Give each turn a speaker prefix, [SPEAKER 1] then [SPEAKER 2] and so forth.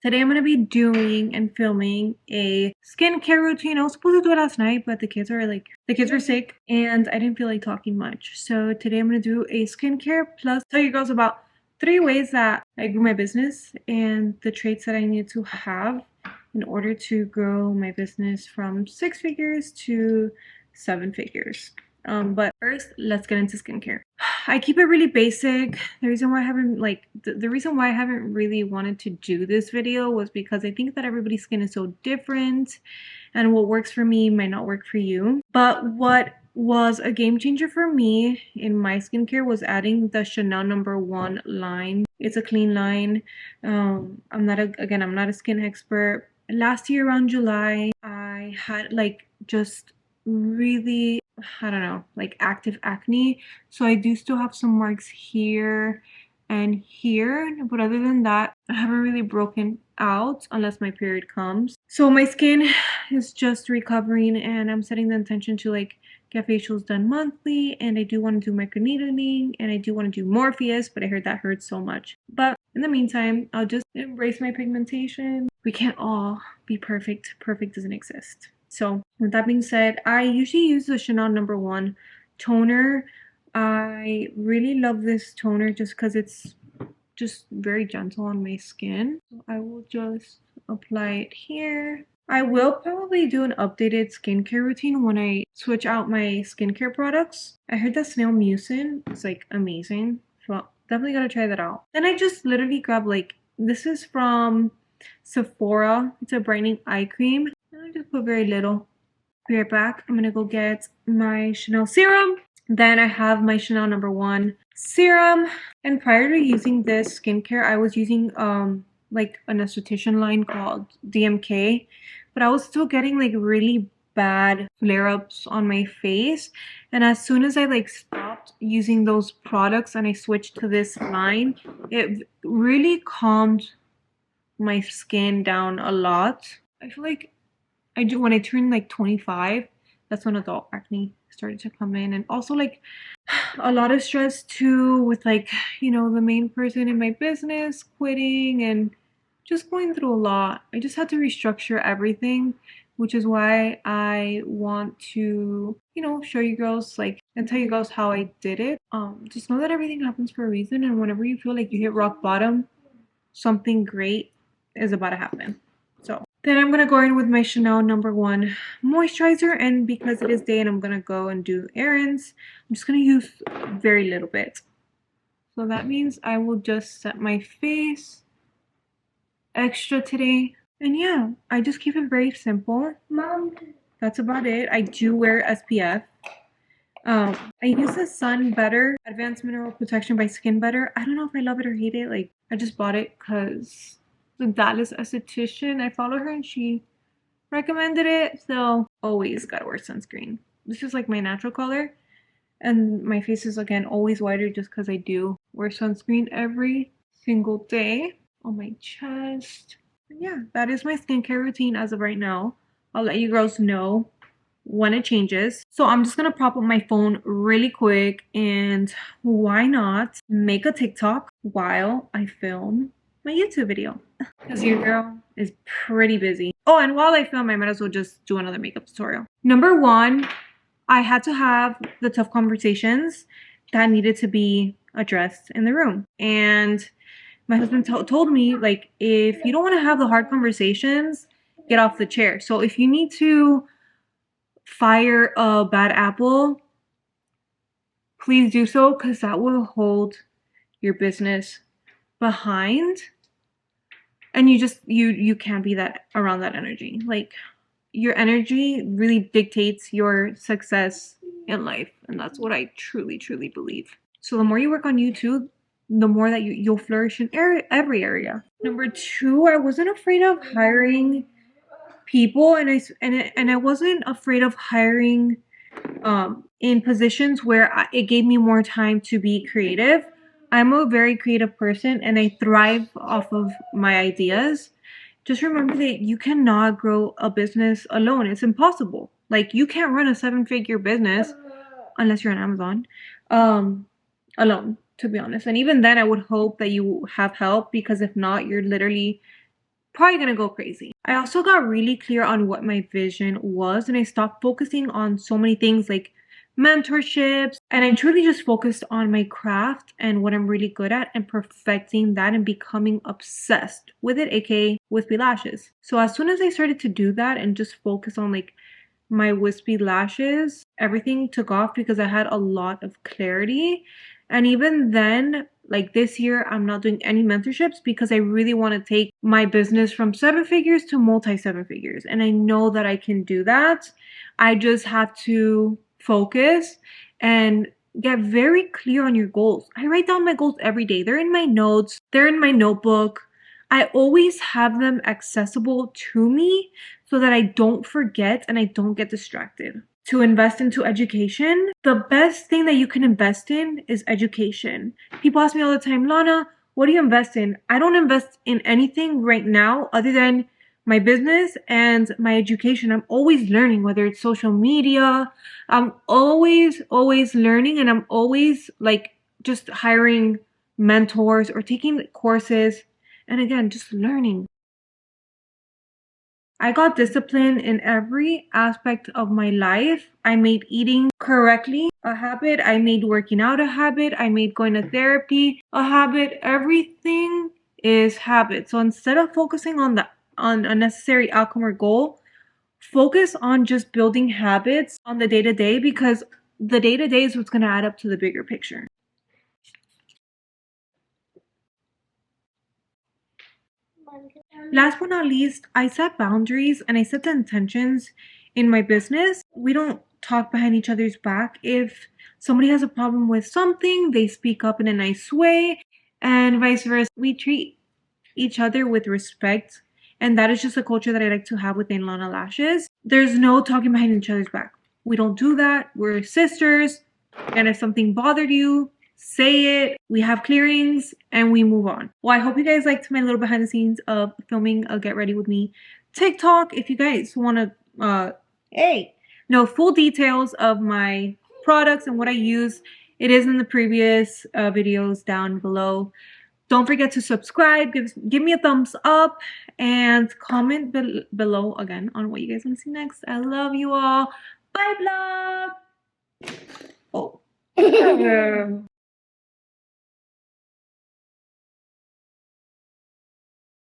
[SPEAKER 1] Today I'm going to be doing and filming a skincare routine. I was supposed to do it last night, but the kids were sick and I didn't feel like talking much. So today I'm going to do a skincare plus tell you girls about 3 ways that I grew my business and the traits that I need to have in order to grow my business from 6 figures to 7 figures. But first, let's get into skincare. I keep it really basic. The reason why I haven't the reason why I haven't really wanted to do this video was because I think that everybody's skin is so different and what works for me might not work for you. But what was a game changer for me in my skincare was adding the Chanel No. 1 line. It's a clean line. I'm not a skin expert. Last year around July, I had just really, I don't know, active acne. So I do still have some marks here and here, but other than that, I haven't really broken out unless my period comes. So my skin is just recovering and I'm setting the intention to get facials done monthly, and I do want to do microneedling and I do want to do Morpheus, but I heard that hurts so much. But in the meantime, I'll just embrace my pigmentation. We can't all be perfect. Perfect doesn't exist. So with that being said, I usually use the Chanel No. 1 toner. I really love this toner just because it's just very gentle on my skin. So I will just apply it here. I will probably do an updated skincare routine when I switch out my skincare products. I heard that snail mucin is amazing. So definitely gotta try that out. Then I just literally grab this is from Sephora. It's a brightening eye cream. And I just put very little. Be right back. I'm gonna go get my Chanel serum. Then I have my Chanel No. 1 serum. And prior to using this skincare, I was using an esthetician line called DMK. But I was still getting really bad flare-ups on my face. And as soon as I stopped using those products and I switched to this line, it really calmed my skin down a lot. I feel like when I turned 25, that's when adult acne started to come in, and also a lot of stress too with the main person in my business quitting and just going through a lot. I just had to restructure everything, which is why I want to show you girls and tell you guys how I did it. Just know that everything happens for a reason, and whenever you feel like you hit rock bottom, something great is about to happen. So then I'm going to go in with my Chanel No. 1 moisturizer, and because it is day and I'm going to go and do errands, I'm just going to use very little bit. So that means I will just set my face extra today. And yeah, I just keep it very simple. Mom, that's about it. I do wear SPF. I use the Sun Better Advanced Mineral Protection by Skin Better. I don't know if I love it or hate it. I just bought it because the Dallas esthetician, I follow her and she recommended it. So always gotta wear sunscreen. This is my natural color. And my face is again always whiter just because I do wear sunscreen every single day on my chest. And yeah, that is my skincare routine as of right now. I'll let you girls know when it changes. So I'm just gonna prop up my phone really quick and why not make a TikTok while I film my YouTube video, because your girl is pretty busy. Oh, and while I film, I might as well just do another makeup tutorial. Number 1, I had to have the tough conversations that needed to be addressed in the room. And my husband told me, if you don't want to have the hard conversations, get off the chair. So if you need to fire a bad apple, please do so, because that will hold your business behind. And you can't be that around that energy. Your energy really dictates your success in life, and that's what I truly believe. So the more you work on YouTube, the more that you'll flourish in every area. Number 2, I wasn't afraid of hiring people, and I wasn't afraid of hiring in positions where it gave me more time to be creative. I'm a very creative person and I thrive off of my ideas. Just remember that you cannot grow a business alone. It's impossible. You can't run a 7-figure business unless you're on Amazon alone, to be honest. And even then, I would hope that you have help, because if not, you're literally probably gonna go crazy. I also got really clear on what my vision was, and I stopped focusing on so many things like mentorships, and I truly just focused on my craft and what I'm really good at and perfecting that and becoming obsessed with it, aka wispy lashes. So as soon as I started to do that and just focus on like my wispy lashes, everything took off because I had a lot of clarity. And even then, like this year, I'm not doing any mentorships because I really want to take my business from 7 figures to multi 7 figures. And I know that I can do that. I just have to focus and get very clear on your goals. I write down my goals every day. They're in my notes, they're in my notebook. I always have them accessible to me so that I don't forget and I don't get distracted. To invest into education, the best thing that you can invest in is education. People ask me all the time, Lana, what do you invest in? I don't invest in anything right now other than my business and my education. I'm always learning, whether it's social media. I'm always learning, and I'm always like just hiring mentors or taking courses. And again, just learning. I got discipline in every aspect of my life. I made eating correctly a habit. I made working out a habit. I made going to therapy a habit. Everything is habit. So instead of focusing on a necessary outcome or goal, focus on just building habits on the day to day, because the day to day is what's going to add up to the bigger picture. Last but not least, I set boundaries and I set the intentions in my business. We don't talk behind each other's back. If somebody has a problem with something, they speak up in a nice way, and vice versa. We treat each other with respect, and that is just a culture that I like to have within Lana Lashes. There's no talking behind each other's back. We don't do that. We're sisters, and if something bothered you, say it. We have clearings and we move on. Well, I hope you guys liked my little behind the scenes of filming a Get Ready With Me TikTok. If you guys want to know full details of my products and what I use, it is in the previous videos down below. Don't forget to subscribe, give me a thumbs up, and comment below again on what you guys want to see next. I love you all. Bye, vlog. Oh.